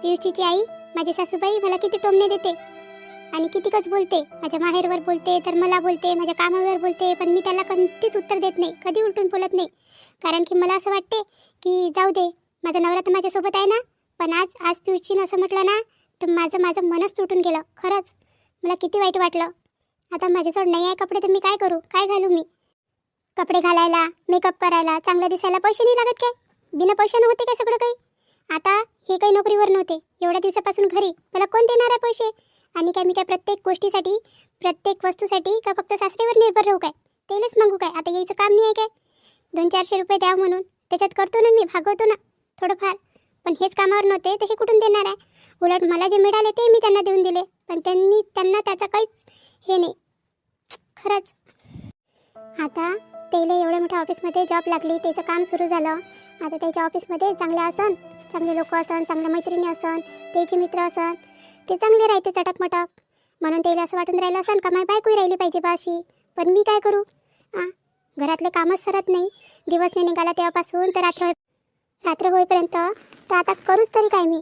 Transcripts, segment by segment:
पियुषची आई माझी सासूबाई मला किती टोमणे देते आणि कितीकच बोलते. माझ्या माहेरवर बोलते, तर मला बोलते, माझ्या कामावर बोलते, पण मी त्याला कोणतीच उत्तर देत नाही, कधी उलटून बोलत नाही. कारण की मला असं वाटते की जाऊ दे, माझा नवरा तर माझ्यासोबत आहे ना. पण आज आज पियुषजीनं असं म्हटलं ना, तर माझं मनच तुटून गेलं. खरंच मला किती वाईट वाटलं. आता माझ्याजवळ नाही आहे कपडे, तर मी काय करू, काय घालू? मी कपडे घालायला, मेकअप करायला, चांगलं दिसायला पैसे नाही लागत काय? बिना पैशानं होते काय सगळं काही? आता हे काही नोकरीवर नव्हते, एवढ्या दिवसापासून घरी, मला कोण देणार आहे पैसे? आणि काय मी काय प्रत्येक गोष्टीसाठी, प्रत्येक वस्तूसाठी का फक्त सासरीवर निर्भर राहू काय? तेलच मागू काय? आता यायचं काम नाही आहे काय? 200-400 रुपये द्या म्हणून त्याच्यात करतो ना, मी भागवतो ना थोडंफार. पण हेच कामावर नव्हते तर हे कुठून देणार आहे? उलट मला जे मिळाले ते मी त्यांना देऊन दिले, पण त्यांना त्याचा काहीच हे नाही. खरंच आता त्याला एवढ्या मोठ्या ऑफिसमध्ये जॉब लागली, त्याचं काम सुरू झालं. आता त्याच्या ऑफिसमध्ये चांगले असन, चांगले लोक असन, चांगल्या मैत्रिणी असन, त्याचे मित्र असन, ते चांगले राहते चटकमटक. म्हणून त्याला असं वाटून राहिलं असन का माझी बायकोही राहिली पाहिजे बाशी. पण मी काय करू? घरातले कामच सरत नाही. दिवस नाही निघाला तेव्हापासून तर रात्र होईपर्यंत. तर आता करूच तरी काय मी?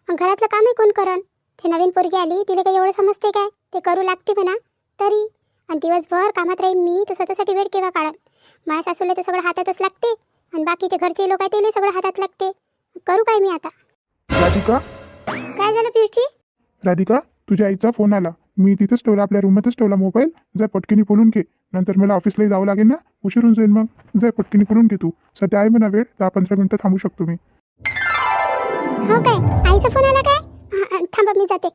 घरातलं कामही कोण करन? ते नवीन पोरगी आली, तिला काही एवढं समजते काय? ते करू लागते म्हणा तरी. आणि दिवसभर कामात राहीन मी, तर स्वतःसाठी वेळ केव्हा काढन? माझ्या सासूला तर सगळं हातातच लागते, आणि बाकीचे घरचे लोक आहेत ते सगळं हातात लागते. करू काय मी आता? राधिका, काय झालं पियुषची? राधिका, तुझ्या आईचा फोन आला. मी तिथंच ठेवला, आपल्या रूममध्येच ठेवला मोबाईल. जाय पटकीने बोलून घे, नंतर मला ऑफिसलाही जावं लागेल ना, उशीर होऊन जाईल. मग जाय पटकीने बोलून घे. तू सध्या आहे म्हणा वेळ, 10-15 मिनिटं थांबू शकतो मी. हो काय? आईचा फोन आला काय? थांबा मी जाते.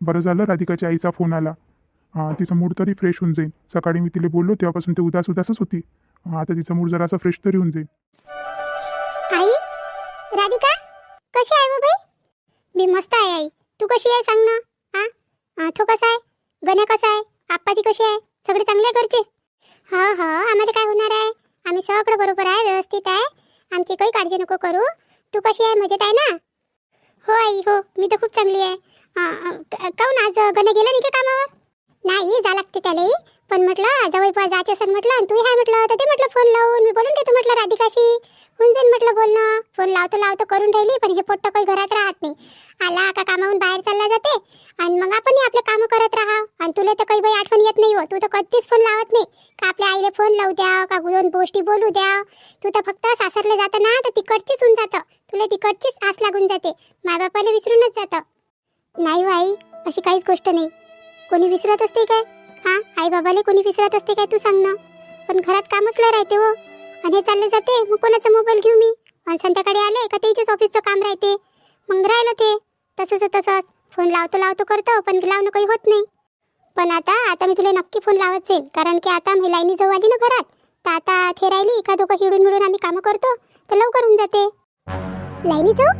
बरं झालं राधिकाच्या आईचा फोन आला. तिचा मूड तरी फ्रेश होऊन जाईल. सकाळी मी तिला बोललो तेव्हापासून ते उदासच होती. आता तिचा मूड जरासा फ्रेश तरी होऊन जाईल. आई, राधिका कशी आहे हो बाई? मी मस्त आहे आई. तू कशी आहे सांग ना. तो कसा आहे? गण्या कसा आहे? आप्पाजी कशी आहे? सगळे चांगले घरचे? हो हो, आम्हाला काय होणार आहे? आम्ही सगळं बरोबर आहे, व्यवस्थित आहे. आमची काही काळजी नको करू. तू कशी आहे? मजेत आहे ना? हो आई हो, मी तर खूप चांगली आहे. काहून आज गण्या गेला नाही का कामावर? नाही, जा लागते त्यालाही. पण म्हटलं जवळ जायचे असेल म्हटलं, आणि तू हाय म्हटलं, तर ते म्हटलं फोन लावून मी बोलून घेतो म्हटलं राधिकाशी. होऊन जाईल म्हटलं बोलणं. फोन लावतो करून राहिली, पण हे पोट्ट काही घरात राहत नाही. आला का कामाहून बाहेर चालला जाते, आणि मग आपणही आपले कामं करत राहा. आणि तुला तर काही बाई आठवण येत नाही हो. तू तर कधीच फोन लावत नाही का आपल्या आईला फोन लावू द्या, का दोन गोष्टी बोलू द्या. तू तर फक्त सासरले जातं ना, तर तिकडचीच होऊन जातं. तुला तिकडचीच आस लागून जाते. मायबापाला विसरूनच जातं. नाही हो आई, अशी काहीच गोष्ट नाही. कोणी विसरत असते काय? आई बाबाले कोणी विसरत असते काय? तू सांग ना. पण घरात कामच लय राहते हो. आणि हे चालले जाते, मग कोणाचा मोबाईल घेऊ मी? आणि संध्याकाळी आले का त्याच्याच ऑफिसचं काम राहते. मग राहिलं ते तसंच फोन लावतो करतो, पण लावणं काही होत नाही. पण आता मी तुला नक्की फोन लावत जाईल, कारण की आता मी लाईनी जाऊ आली ना घरात. तर आता थे राहिली का दोघं हिडून मिळून आम्ही कामं करतो, तर लवकर होऊन जाते. लाईनी जाऊ?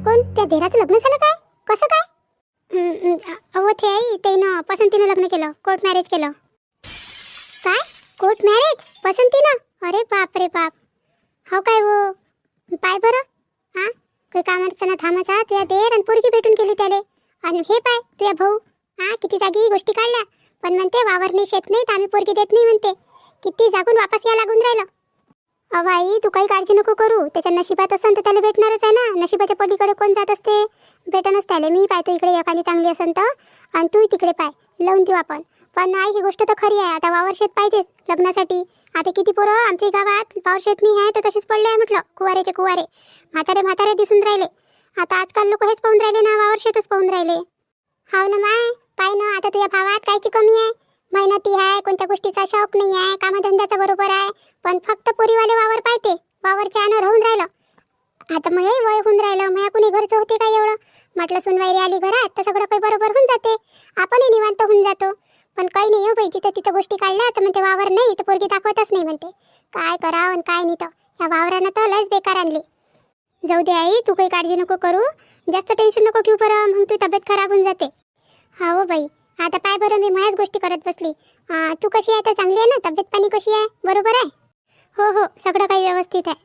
कोण? त्या देराचं लग्न झालं काय? कसं काय? अहो ते आई, त्यानं पसंतीनं लग्न केलं, कोर्ट मॅरेज केलं. काय? कोर्ट मॅरेज पसंतीनं? अरे बाप रे बाप. हो काय हो? पाय बरं. काही कामाचा ना थांबाचा. तुझ्या देर आणि पोरगी भेटून केली त्याले. आणि हे पाय तुझ्या भाऊ, किती जागी गोष्टी काढल्या. पण म्हणते वावर नाही, शेत नाही, तर आम्ही पोरगी देत नाही म्हणते. किती जागून वापस या लागून राहिलं. अहो आई, तू काही काळजी नको करू. त्याच्या नशिबात असन तर त्याला भेटणारच आहे ना. नशिबाच्या पलीकडे कोण जात असते? भेटणच त्याला. मी पाहतो इकडे एखादी चांगली असन तर, आणि तू तिकडे पाय, लावून देऊ आपण. पण आई, ही गोष्ट तर खरी आहे. आता वावर शेत पाहिजेच लग्नासाठी. आता किती पोरं आमच्या गावात वावर शेत नाही आहे, तर तसेच पडले आहे म्हटलं. कुवारे म्हातारे दिसून राहिले. आता आजकाल लोक हेच पाहून राहिले ना, वावर शेतच पाहून राहिले. हाव ना माय, पाय ना. आता तुझ्या भावात कायची कमी आहे? मेहनती आहे, कोणत्या गोष्टीचा शौक नाही आहे, कामधंद्याचा बरोबर आहे. पण फक्त पोरीवाले वावर पाहते, वावरच्या यानं राहून राहिलं. आता मग वय होऊन राहिलं, मग कुणी घरचं होते काय एवढं? म्हटलं सुनवाईरी आली घरात तर सगळं काही बरोबर होऊन जाते, आपणही निवांत होऊन जातो. पण काही नाही हो बाई, जिथं तिथं गोष्टी काढल्या तर म्हणते वावर नाही, तर पोरगी दाखवतच नाही म्हणते. काय करावं आणि काय नाही. तर ह्या वावरानं तर लयच बेकार आणली. जाऊ दे आई, तू काही काळजी नको करू, जास्त टेन्शन नको घेऊ बरं, मग तू तब्येत खराब होऊन जाते. हा हो बाई, आता पाय बरं, मी माझ्याच गोष्टी करत बसली. तू कशी आहे? तर चांगली आहे ना? तब्येत पाणी कशी आहे? बरोबर आहे? हो सगळं काही व्यवस्थित आहे.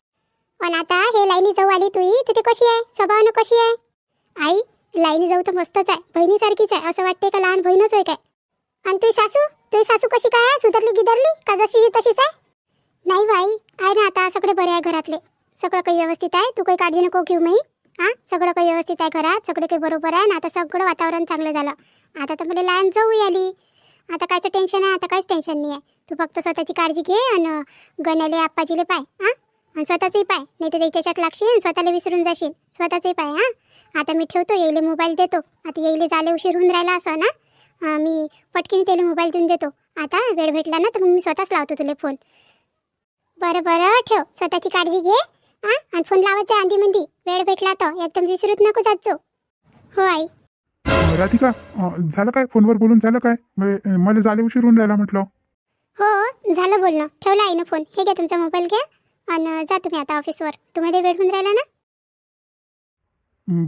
पण आता हे लाईनी जाऊ आली तुही, तर ते कशी आहे? स्वभावानं कशी आहे? आई, लाईनी जाऊ तर मस्तच आहे, बहिणीसारखीच आहे. असं वाटते का लहान बहीणच होय काय? आणि तुझी सासू कशी काय आहे? सुधारली गिधारली का जशी तशीच आहे? नाही बाई, आहे ना आता, सगळे बरे आहे घरातले, सगळं काही व्यवस्थित आहे. तू काही काळजी नको घेऊ. मी हां सगळं काही व्यवस्थित आहे घरात, सगळं काही बरोबर आहे ना. आता सगळं वातावरण चांगलं झालं. आता तर मला लहान जाऊ आली. आता कायचं टेन्शन आहे, आता काहीच टेन्शन नाही आहे. तू फक्त स्वतःची काळजी घे आणि गण्याले आप्पाजीले पाय हां, आणि स्वतःचंही पाय, नाही तर त्याच्यात लागशील स्वतःला विसरून जाशील. स्वतःचंही पाय हां. आता मी ठेवतो, येईले मोबाईल देतो. आता येईले झाले उशीर होऊन राहिला असं ना, मी पटकीने त्याला मोबाईल देऊन देतो. आता वेळ भेटला ना तर मग मी स्वतःच लावतो तुला फोन. बरं बरं ठेव, स्वतःची काळजी घे हां, आणि फोन लावत जा आधीमध्ये. वेळ भेटला तर एकदम विसरूच नको जात जाऊ. हो आई. राधिका, झालं काय? फोनवर बोलून झालं काय? मला झाले उशीर होऊन राहिला म्हटलं. हो झालं बोलणं, ठेवला आहे ना फोन. हे घ्या तुमचा मोबाईल घ्या आणि जा तुम्ही आता ऑफिसवर. तुम्हाला वेळ होऊन राहिला ना.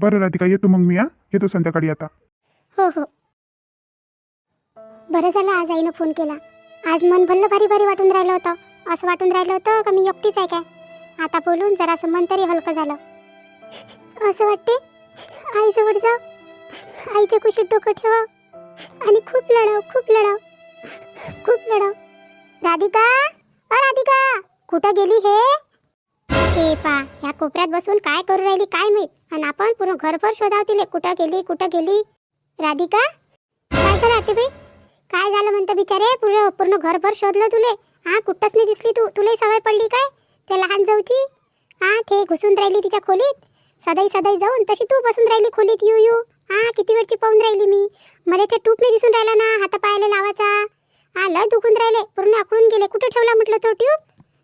बरं राधिका, येतो मग मी. येतो संध्याकाळी आता. हो हो. बरं झालं आज आईनं फोन केला. आज मन भल्लं भारी भारी वाटून राहिलं होतं. असं वाटून राहिलं होतं का मी एकटीच आहे काय. आता बोलून जरासं मन तरी हलकं झालं. असं वाटते आईजवळ जाऊ, आईच्या कुशीत डोकं ठेवा आणि खूप लढाव खूप लढाव खूप लढाव. राधिका, राधिका कुठं गेली हे पा. या कोपऱ्यात बसून काय करू राहिली काय माहित. आणि आपण पूर्ण घरभर शोधाव तिले. कुठं गेली राधिका. काय झालं आतेबाई, काय झालं म्हणतं बिचारे. पूर्ण घरभर शोधलं तुले हां, कुठंच नाही दिसली तू. तुलाही सवय पडली काय त्या लहान जाऊची हां. ते घुसून राहिली तिच्या खोलीत सदाई जाऊन, तशी तू बसून राहिली खोलीत यू हां. किती वेळची पाहून राहिली मी. मला ते टूप नाही दिसून राहिला ना हातापायाला लावायचा हां. लय दुखून राहिले, पूर्ण आखडून गेले. कुठं ठेवला म्हटलं तो ट्यूब,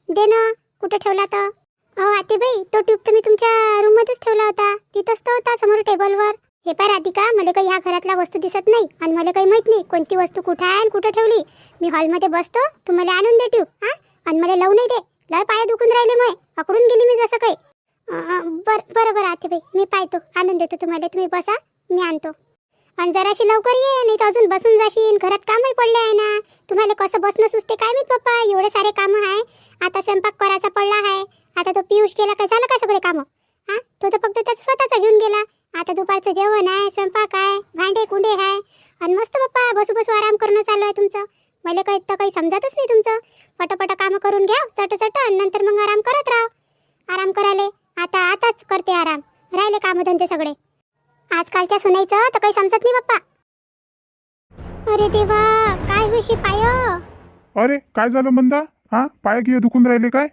दे ना. कुठं ठेवला तर. अहो आतेबाई, तो ट्यूब तर मी तुमच्या रूममध्येच ठेवला होता. तिथंच तो होता समोर टेबलवर. हे पाय राधिका, मला काही ह्या घरातला वस्तू दिसत नाही आणि मला काही माहित नाही कोणती वस्तू कुठं आहे आणि कुठं ठेवली. मी हॉलमध्ये बसतो, तुम्हाला आणून दे ट्यूब हां. आणि मला लावून नाही दे. लय पाय दुखून राहिले, मग पकडून गेली मी जसं काही. बरं आतेबाई, मी पाहतो, आणून देतो तुम्हाला. तुम्ही बसा, मी आणतो. आणि जराशी लवकर ये, नाही तर अजून बसून जाशील. घरात कामही पडले आहे ना. तुम्हाला कसं बसणं सुचते काय माहित पप्पा. एवढे सारे कामं आहे. आता स्वयंपाक करायचा पडला आहे. आता तो पियुष गेला का झालं का सगळे कामं हां. तो तर फक्त त्याचा स्वतःचा घेऊन गेला. आता दुपारचं जेवण आहे, स्वयंपाक आहे, भांडे कुंडे आहे. आणि मस्त पप्पा बसू आराम करणं चालू आहे तुमचं. मला काही समजतच नाही तुमचं. पटापट कामं करून घ्या चट आणि नंतर मग आराम करत राहा. आराम करायले आताच करते आराम. राहिले कामधंदे सगळे. आजकालच्या सुनायचं तर काही समजत नाही बाप्पा. अरे देवा, काय होई हे पाय. अरे काय झालं मंदा हां? पाय गिय दुखून राहिले काय?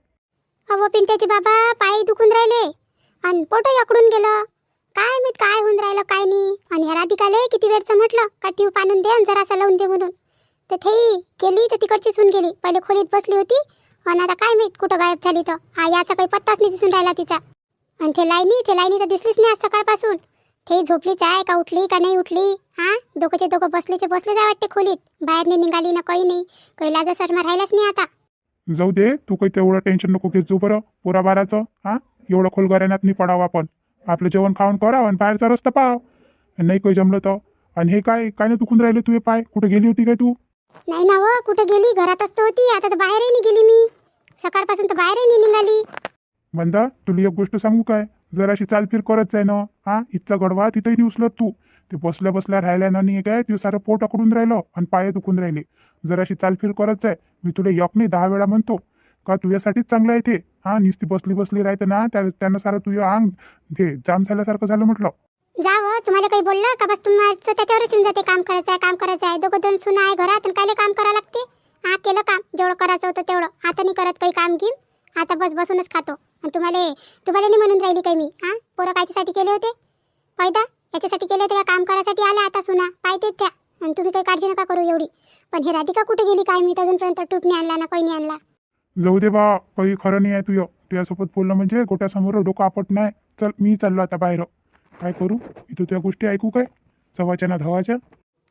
अहो पिंट्याचे बाबा, पाय दुखून राहिले आणि पोटही अकडून गेलं. काय माहित काय होऊन राहिलं काय नाही. आणि ह्या राधिकाले किती वेळचं म्हटलं का ट्यूब आणून दे आणि जरासा लावून दे म्हणून. तर ते गेली तर तिकडची सून गेली. पहिले खोलीत बसली होती आणि आता काय माहित कुठं गायब झाली. तर याचा काही पत्ताच नाही दिसून राहिला तिचा. आणि ते लाईनी तर दिसलीच नाही आज सकाळपासून. ते झोपलीच आहे का उठली का नाही उठली हां. दोघं बसले जाय वाटते खोलीत. बाहेर नाही निघाली ना काही नाही. काही लाजा शर्मा राहिलाच नाही आता. जाऊ दे, तू काही तेवढं टेन्शन नको घेत जाऊ बरं पोरा बाराचं हां. एवढं खोल घराण्यात नाही पडावं आपण. आपलं जेवण खाऊन करावं आणि बाहेरचा रस्ता पाहाव. नाही काही जमलं तर. आणि हे काय नाही दुखून राहिले तू हे पाय. कुठे गेली होती काय तू? नाही ना व, कुठं गेली. घरातच तर होती. आता तर बाहेरही नाही गेली मी. सकाळपासून तर बाहेरही नाही निघाली. मंदा, तुला एक गोष्ट सांगू काय? जराशी चालफिर करत जाय ना हां. इथचा गडवा तिथंही नाही उचलत तू. ते बसल्या राहिल्यानं नाही काय, ते सारं पोट अकडून राहिलं आणि पाय दुखून राहिले. जराशी चालफिर करत जाय. मी तुला एक नाही 10 वेळा म्हणतो का तुझ्यासाठीच चांगलं आहे ते हां. नुसती बसली राहते ना, त्यानं सारं तुझं अंग ते जाम झाल्यासारखं झालं म्हटलं. जावं, तुम्हाला काही बोललं का? बस तुम्हाला त्याच्यावरच येऊन जाते. काम करायचं आहे. दोघं दोन सुना आहे घरात आणि कायले काम करावं लागते हां. केलं काम जेवढं करायचं होतं तेवढं. आता नाही करत काही काम घेऊन. आता बसूनच खातो. आणि तुम्हाला नाही म्हणून राहिली काही मी हां. पोरं कायच्यासाठी केले होते पैदा? याच्यासाठी केले होते का? काम करायसाठी आल्या आता सुना पाहतेत त्या. आणि तुम्ही काही काळजी नका करू एवढी. पण हे राधिका कुठे गेली काय मी अजूनपर्यंत टूप नाही आणला ना काही नाही आणला. जाऊ दे बा, काही खरं नाही आहे तुझं. तुझ्यासोबत बोललं म्हणजे गोट्यासमोर डोकं आपट नाही. चल मी चाललो आता बाहेर. काय करू इथं त्या गोष्टी ऐकू काय? चवाच्या ना धवाच्या.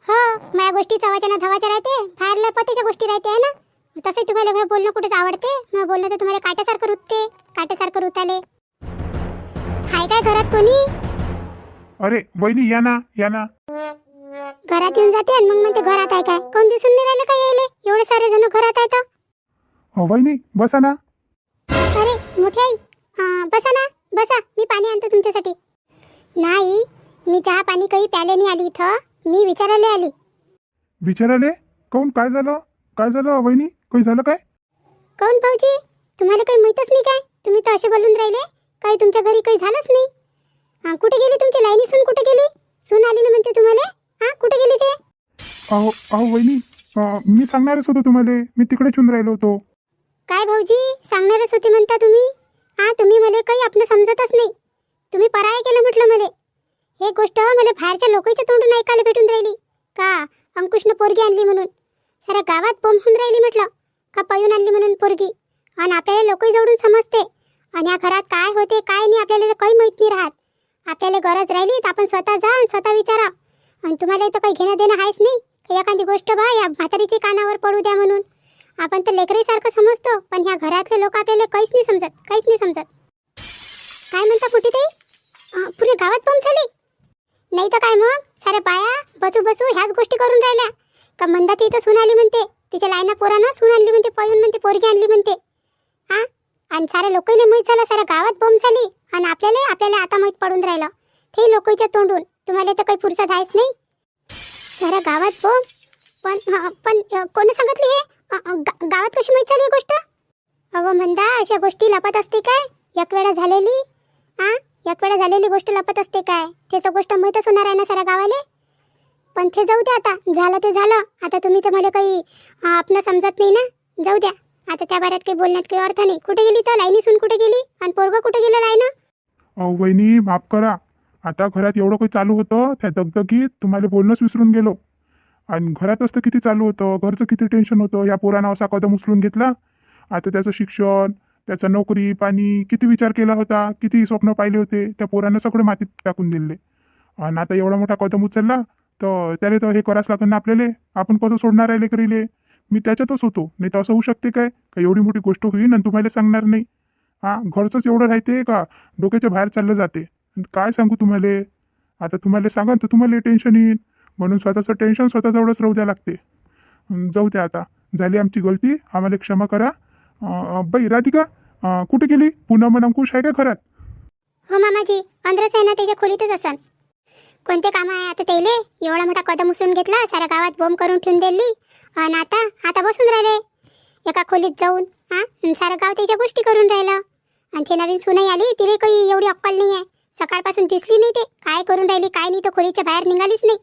हो, माझ्या गोष्टी चवाच्या ना धवाच्या राहते. बाहेरल्या पतीच्या गोष्टी राहते आहे ना. तसंही तुम्हाला हे बोलणं कुठेच आवडते. मग बोलणं तर तुम्हाला काट्यासारखं रुताले. हाय काय घरात कोणी? अरे वहिनी या ना. घरात येऊन जाते आणि मग म्हणते घरात आहे काय? कोण दिसून नाही राहिलं काय यायले? एवढे सारे जण घरात आहेत. वहिनी बसा ना. अरे मोठी आई, बसा ना बसा. मी पाणी आणतो तुमच्यासाठी. नाही, मी चहा पाणी काही प्याले नाही आली इथं. मी विचारायला आली. विचाराले? काऊन काय झालं वहिनी? काही झालं काय? काऊन भाऊजी, तुम्हाला काही माहीतच नाही काय? तुम्ही तर असे बोलून राहिले काही तुमच्या घरी काही झालंच नाही. अहो वहिनी, मी सांगणारच होतो तुम्हाला. मी तिकडेच येऊन राहिलो होतो. काय भाऊजी सांगणारच होते म्हणता तुम्ही? हा, तुम्ही मला काही आपलं समजतच नाही. तुम्ही पराया केलं म्हटलं मला. हे गोष्ट मला बाहेरच्या लोकांच्या तोंडून ऐकायला भेटून राहिली का अंकुशनं पोरगी आणली म्हणून. साऱ्या गावात बोंब होऊन राहिली म्हटलं का पळून आणली म्हणून पोरगी. आणि आपल्याला लोकही जवळून समजते. आणि या घरात काय होते काय नाही आपल्याला तर काही माहीत नाही राहत. आपल्याला गरज राहिली तर आपण स्वतः जा आणि स्वतः विचारा. आणि तुम्हाला तर काही घेणं देणं आहेच नाही का एखादी गोष्ट बा या म्हातारीची कानावर पडू द्या म्हणून. आपण तर लेकरीसारखं समजतो, पण ह्या घरातले लोक आपल्याला काहीच नाही समजत, काहीच नाही समजत. काय म्हणता पुटीताई? पुरे गावात बंद झाली? नाही तर काय मग, साऱ्या बाया बसू बसू ह्याच गोष्टी करून राहिल्या का मंदाची इथं सून आली म्हणते, तिच्या लायना पोरानं सून आणली म्हणते, पळून म्हणते पोरगी आणली म्हणते. हां, आणि साऱ्या लोकांना माहीत झालं, साऱ्या गावात बंद झाली. आणि आपल्याला आता माहीत पडून राहिलं ते लोकांच्या तोंडून. तुम्हाला तर काही फुरसत आहेच नाही. साऱ्या गावात बंद. पण कोणी सांगितली हे? गावात कशी माहीत झाली ही गोष्ट? अहो मंदा, अशा गोष्टी लपत असते काय? एक वेळा झालेली एक वेळा झालेली गोष्ट लपत असते काय? ते तर गोष्ट माहीतच होणार आहे ना साऱ्या गावाले. पण ते जाऊ द्या, आता झालं ते झालं. आता तुम्ही तर मला काही आपलं समजत नाही ना. जाऊ द्या आता, त्या बाऱ्यात काही बोलण्यात काही अर्थ नाही. कुठे गेली तर लाईनी सून, कुठे गेली आणि पोरगं कुठे गेलं लाईनं? अहो वहिनी, माफ करा. आता घरात एवढं काही चालू होतं, त्या दगदगीत तुम्हाला बोलणंच विसरून गेलो. आणि घरात असतं किती चालू होतं, घरचं किती टेन्शन होतं. या पोरानं असा कदम उचलून घेतला. आता त्याचं शिक्षण, त्याचं नोकरी पाणी, किती विचार केला होता, किती स्वप्न पाहिले होते. त्या पोरानं सगळं मातीत टाकून दिले. आणि आता एवढा मोठा कदम उचलला तर त्याला तर हे करावंच लागेल ना आपल्याला. आपण कसं सोडणार आहे लेकरीले? मी त्याच्यातच होतो. नाही तर असं होऊ शकते काय का एवढी मोठी गोष्ट होईल आणि तुम्हाला सांगणार नाही? घरचंच एवढं राहते का डोक्याच्या बाहेर चाललं जाते. काय सांगू तुम्हाला? आता तुम्हाला सांगा तर तुम्हाला टेन्शन येईल. म्हणून स्वतःचं टेन्शन स्वतःजवळच राहू द्या लागते. जाऊ द्या, आता झाली आमची गलती, आम्हाला क्षमा करा. बाई राधिका कुठे गेली? पूनम आणि अंकुश आहे का घरात? हो मामाजी, अंदरच आहे ना, त्याच्या खोलीतच असन. कोणते काम आहे आता त्याले? एवढा मोठा कदम उचलून घेतला, साऱ्या गावात बॉम्ब करून ठेवून दिली. आणि आता बसून राहिले एका खोलीत जाऊन. सारं गाव त्याच्या गोष्टी करून राहिलं. आणि ते नवीन सुनई आली, तिला काही एवढी अक्कल नाही आहे. सकाळपासून दिसली नाही ते काय करून राहिली काय नाही, तर खोलीच्या बाहेर निघालीच नाही.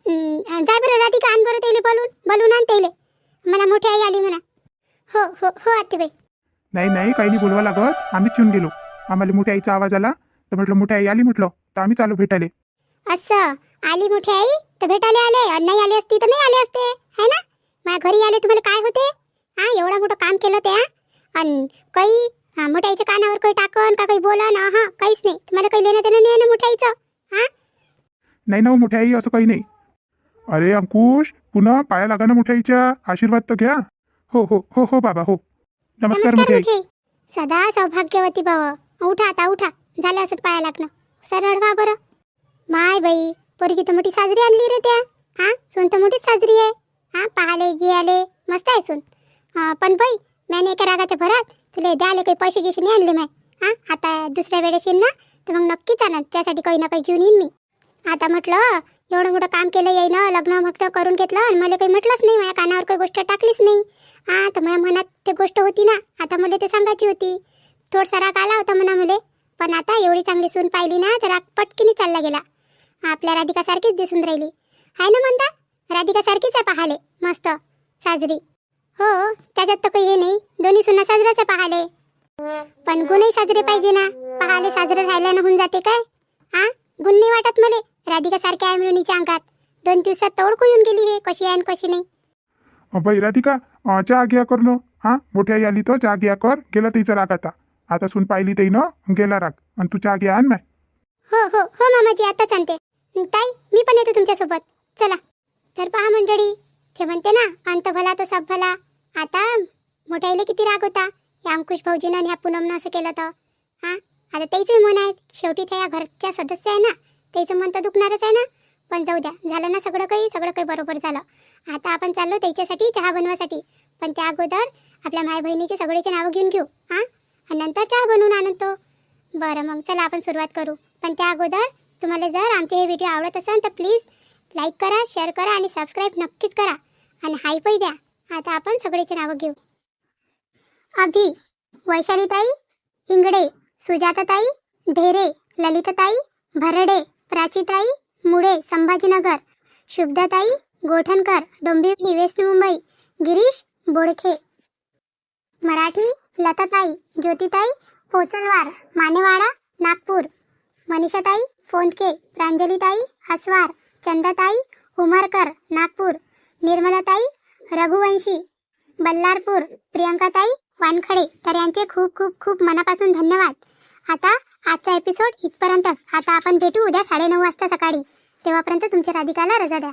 जाय बरं राधिका, आण बरं त्याला बोलून आण त्याला. मला मोठी आई आली म्हणा. हो हो हो आत्तेबाई. नाही काही नाही बोलवा लागत. आम्हीच येऊन गेलो. आम्हाला मोठ्या आईचा आवाज आला तर म्हटलं मोठी आई आली, म्हटलं तर आम्ही चालू भेटायला. असं आली मोठी आई तर भेटायला आले, आणि नाही आली असती तर नाही आले असते, है ना? माझ्या घरी आले तुम्हाला काय होते? एवढं मोठं काम केलं ते. आणि काही मोठ्या आईच्या कानावर काही टाकन का काही बोलन? काहीच नाही. तुम्हाला काही लेणं देणं नाही आहे ना मोठ्या आईचं? नाही ना मोठ्या आई, असं काही नाही. अरे अंकुश, पुन्हा पाया लागा ना मोठ्या आईच्या, आशीर्वाद तर घ्या. हो हो हो हो बाबा, हो. नमस्कार मोठी आई. सदा सौभाग्यवती भाव. उठा आता, उठा. झालं असं पाया लागणं. सरळ व्हा बरं. माय बाई, पोरगी तर मोठी साजरी आणली रे त्या. सून तर मोठीच साजरी आहे. पाहाले गियाले मस्त आहे सून. पण बाई, मैंने एका रागाच्या भरात तुला द्याले काही पैसे गिशे नाही आणले माय. आता दुसऱ्या वेळेस येईन ना तर मग नक्कीच आणन, त्यासाठी काही ना काही घेऊन येईन मी. आता म्हटलं एवढं मोठं काम केलं येईन, लग्न मग करून घेतलं आणि मला काही म्हटलंच नाही, माझ्या कानावर काही गोष्ट टाकलीच नाही. तर माझ्या मनात ते गोष्ट होती ना, आता मला ते सांगायची होती. थोडसा राग आला होता म्हणा मला. पण आता एवढी चांगली सून पाहिली ना तर राग पटकीने चालला गेला. आपल्या राधिकासारखीच दिसून राहिली आहे ना म्हणता? राधिकासारखीच आहे पाहाले, मस्त साजरी. हो, त्याच्यात तर काही हे नाही. दोन्ही सुना साजराच आहे पाहाले. पण गुणही साजरे पाहिजे ना. पाहाले साजरे राहिल्यानं होऊन जाते काय? गुण नाही वाटत मला. राधिकासारखे आहे म्हणून हिच्या अंगात 2 दिवसात तर ओळखू येऊन गेली हे कशी आहे आणि कशी नाही. बाई राधिका, चहा घ्या कर न. मोठी आई आली तर चहा घ्या कर. गेला तिचा राग आता सून पाहिली ते न गेला राग. आणि तू चहा घ्या आण माय. हो हो हो मामाजी, आताच आणते. ताई, मी पण येतो तुमच्यासोबत. चला. तर पहा मंडळी, ते म्हणते ना, अंत भला तो सब भला. आता मोठ्या आईला किती राग होता या अंकुश भाऊजीनं आणि ह्या पूनमनं असं केलं तर. आता त्याचंही मन आहे, शेवटी त्या घरच्या सदस्य आहे ना, त्याचं मन तर दुखणारच आहे ना. पण जाऊ द्या, झालं ना सगळं काही बरोबर झालं. आता आपण चाललो त्याच्यासाठी चहा बनवासाठी. पण त्या अगोदर आपल्या माय बहिणीचे सगळेचे नावं घेऊन घेऊ. आणि नंतर चहा बनवून आणतो. बरं, मग चला आपण सुरुवात करू. पण त्या अगोदर तुम्हाला जर आमचे हे व्हिडिओ आवडत असेल तर प्लीज लाईक करा, शेअर करा आणि सबस्क्राईब नक्कीच करा. आणि हायपही द्या. आता आपण सगळेचे नावं घेऊ. अभि, वैशालीताई, इंगडे, सुजाताताई, ढेरे, ललिताताई, भरडे, प्राचीताई, मुळे, संभाजीनगर, शुभदाताई, गोठणकर, डोंबिवली, वेस्ट मुंबई, गिरीश बोडखे. मराठी लताताई, ज्योतिताई पोचलवार, मानेवाडा, नागपूर. मनीषाताई फोंदके, प्रांजलीताई हसवार, चंदाताई उमरकर, नागपूर. निर्मलाताई रघुवंशी, बल्लारपूर. प्रियंकाताई वानखडे. तर यांचे खूप खूप खूप मनापासून धन्यवाद. आता आजचा एपिसोड इथपर्यंतच. आता आपण भेटू उद्या 9:30 वाजता सकाळी. तेव्हापर्यंत तुमच्या राधिकाला रजा द्या.